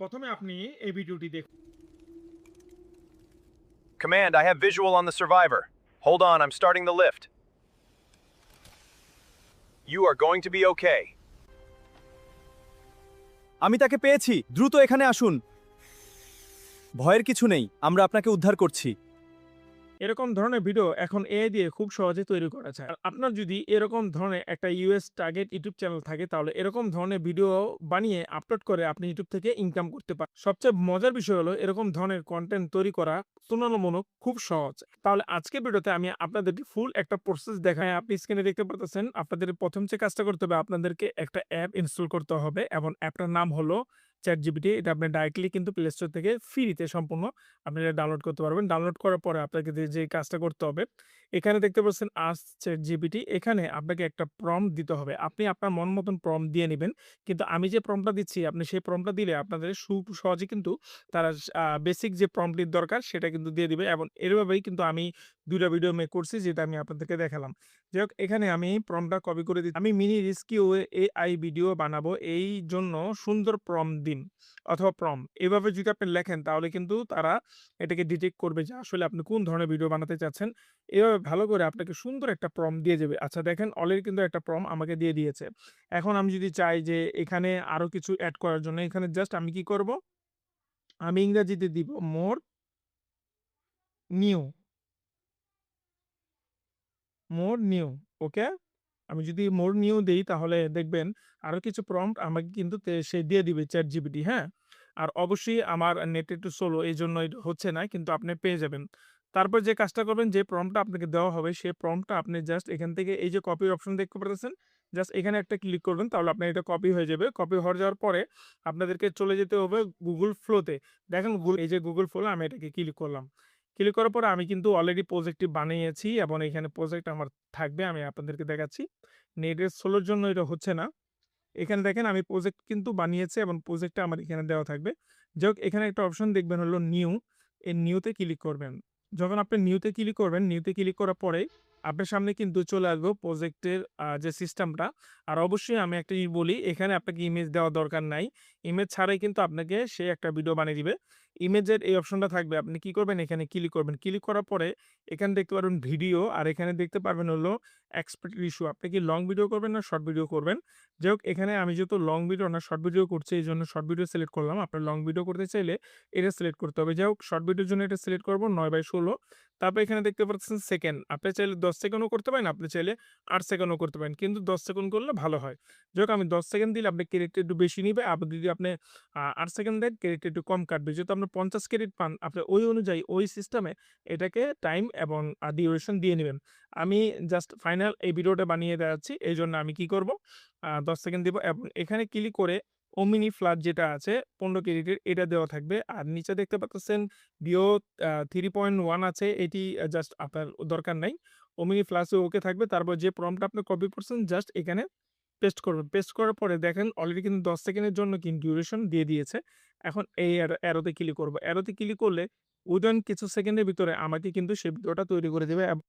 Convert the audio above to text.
প্রথমে আপনি এই ভিডিওটি দেখুন। Command, I have visual on the survivor. Hold on, I'm starting the lift. You are going to be okay. আমি তাকে পেয়েছি, দ্রুত এখানে আসুন। ভয়ের কিছু নেই, আমরা আপনাকে উদ্ধার করছি। এরকম ধরনের ভিডিও এখন এআই দিয়ে খুব সহজে তৈরি করা যায়। আর আপনার যদি এরকম ধরনের একটা ইউএস টার্গেট ইউটিউব চ্যানেল থাকে, তাহলে এরকম ধরনের ভিডিও বানিয়ে আপলোড করে আপনি ইউটিউব থেকে ইনকাম করতে পারেন। সবচেয়ে মজার বিষয় হলো এরকম ধরনের কন্টেন্ট তৈরি করা তুলনামূলক খুব সহজ। তাহলে আজকের ভিডিওতে আমি আপনাদেরকে ফুল একটা প্রসেস দেখাই। আপনি স্ক্রিনে দেখতে পাচ্ছেন, আপনাদের প্রথম যে কাজটা করতে হবে, আপনাদেরকে একটা অ্যাপ ইনস্টল করতে হবে এবং অ্যাপটার নাম হলো চ্যাটজিপিটি। এটা আপনি ডাইরেক্টলি কিন্তু প্লে স্টোর থেকে ফ্রিতে সম্পূর্ণ আপনি এটা ডাউনলোড করতে পারবেন। ডাউনলোড করার পরে আপনাকে যে কাজটা করতে হবে, এখানে দেখতে পাচ্ছেন আস্ক চ্যাটজিপিটি। এখানে আপনাকে একটা প্রম্পট দিতে হবে। আপনি আপনার মন মতন প্রম্পট দিয়ে নিবেন। কিন্তু আমি যে প্রম্পটটা দিচ্ছি, আপনি সেই প্রম্পটটা দিলে আপনাদের সহজে কিন্তু তারা বেসিক যে প্রম্পটটির দরকার সেটা কিন্তু দিয়ে দিবে এবং এভাবেই কিন্তু আমি ২ টা ভিডিও মেক করছি, যেটা আমি আপনাদেরকে দেখালাম। যাই হোক, এখানে আমি প্রম্পটটা কপি করে দিচ্ছি। আমি মিনি রেস্কিউ এআই ভিডিও বানাবো, এই জন্য সুন্দর প্রম্পট দিন অথবা প্রম্পট এভাবে যদি আপনি লেখেন, তাহলে কিন্তু তারা এটাকে ডিটেক্ট করবে যে আসলে আপনি কোন ধরনের ভিডিও বানাতে চাচ্ছেন। এভাবে ভালো করে আপনাকে সুন্দর একটা প্রম্পট দিয়ে যাবে। আচ্ছা দেখেন, অলরেডি কিন্তু একটা প্রম্পট আমাকে দিয়ে দিয়েছে। এখন আমি যদি চাই যে এখানে আরো কিছু এড করার জন্য, এখানে জাস্ট আমি কি করব? আমি ইংরেজিতে দিব মোর নিউ, মোর নিউ। ওকে? আমি যদি মোর নিউ দেই, তাহলে দেখবেন আরো কিছু প্রম্পট আমাকে কিন্তু সে দিয়ে দিবে ChatGPT, হ্যাঁ? আর অবশ্যই আমার নেট একটু স্লো, এজন্য এটা হচ্ছে না, কিন্তু আপনি পেয়ে যাবেন। তারপর যে কাজটা করবেন, যে প্রম্পটটা আপনাকে দেওয়া হবে সেই প্রম্পটটা আপনি জাস্ট এখান থেকে এই যে কপির অপশন দেখতে পারতেছেন, জাস্ট এখানে একটা ক্লিক করবেন, তাহলে আপনার এটা কপি হয়ে যাবে। কপি হয়ে যাওয়ার পরে আপনাদেরকে চলে যেতে হবে Google Flow-তে। দেখেন এই যে Google Flow, আমি এটাকে ক্লিক করলাম। ক্লিক করার পরে আমি কিন্তু অলরেডি প্রজেক্টটি বানিয়েছি এবং এখানে প্রজেক্ট আমার থাকবে। আমি আপনাদেরকে দেখাচ্ছি। নেটের স্লোর জন্য এটা হচ্ছে না। এখানে দেখেন আমি প্রজেক্ট কিন্তু বানিয়েছি এবং প্রজেক্টটা আমার এখানে দেওয়া থাকবে। যাই হোক, এখানে একটা অপশন দেখবেন হলো নিউ। এই নিউতে ক্লিক করবেন। যখন আপনি নিউতে ক্লিক করবেন, নিউতে ক্লিক করার পরে আপনার সামনে কিন্তু চলে আসবে প্রজেক্টের যে সিস্টেমটা। আর অবশ্যই আমি একটা জিনিস বলি, এখানে আপনাকে ইমেজ দেওয়ার দরকার নাই। ইমেজ ছাড়াই কিন্তু আপনাকে সে একটা ভিডিও বানিয়ে দিবে। ইমেজের এই অপশনটা থাকবে। আপনি কি করবেন? এখানে ক্লিক করবেন। ক্লিক করার পরে এখানে দেখতে পারবেন ভিডিও, আর এখানে দেখতে পারবেন হলো এক্সপোর্ট ইস্যু। আপনি কি লং ভিডিও করবেন না শর্ট ভিডিও করবেন? যাই হোক, এখানে আমি যেহেতু লং ভিডিও না শর্ট ভিডিও করছি, এইজন্য শর্ট ভিডিও সিলেক্ট করলাম। আপনার লং ভিডিও করতে চাইলে এটা সিলেক্ট করতে হবে। যাই হোক, শর্ট ভিডিওর জন্য এটা সিলেক্ট করব 9/16। তারপর এখানে দেখতে পাচ্ছেন সেকেন্ড। আপনি চাইলে 10 সেকেন্ডও করতে পারেন, আপনি চাইলে 8 সেকেন্ডও করতে পারেন। কিন্তু 10 সেকেন্ড করলে ভালো হয়। যাই হোক, আমি 10 সেকেন্ড দিলে আপনার ক্রেডিট একটু বেশি নিবে। আবার যদি আপনি 8 সেকেন্ড দেন, ক্রেডিট একটু কম কাটবে। যেহেতু আপনি 50 ক্রেডিট পান, আপনি ওই অনুযায়ী ওই সিস্টেমে এটাকে টাইম এবং ডিউরেশন দিয়ে নিবেন। আমি জাস্ট ফাইনাল এই ভিডিওটা বানিয়ে দেখাচ্ছি। এইজন্য আমি কি করব? 10 সেকেন্ড দিব এবং এখানে ক্লিক করে ওমিনি ফ্ল্যাট যেটা আছে 15 ক্রেডিটের, এটা দেওয়া থাকবে। আর নিচে দেখতে পাচ্ছেন ভিও 3.1 আছে, এটি জাস্ট আপনার দরকার নাই। ওমিনি ফ্ল্যাশে ওকে থাকবে। তারপর যে প্রম্পটটা আপনি কপি করছেন, জাস্ট এখানে পেস্ট করবেন। পেস্ট করার পরে দেখেন অলরেডি কিন্তু 10 সেকেন্ডের জন্য কিন্তু ডিউরেশন দিয়ে দিয়েছে। এখন এই অ্যারোতে ক্লিক করব। অ্যারোতে ক্লিক করলে উইদিন কিছু সেকেন্ডের ভিতরে আমাকে কিন্তু সে ভিডিওটা তৈরি করে দেবে।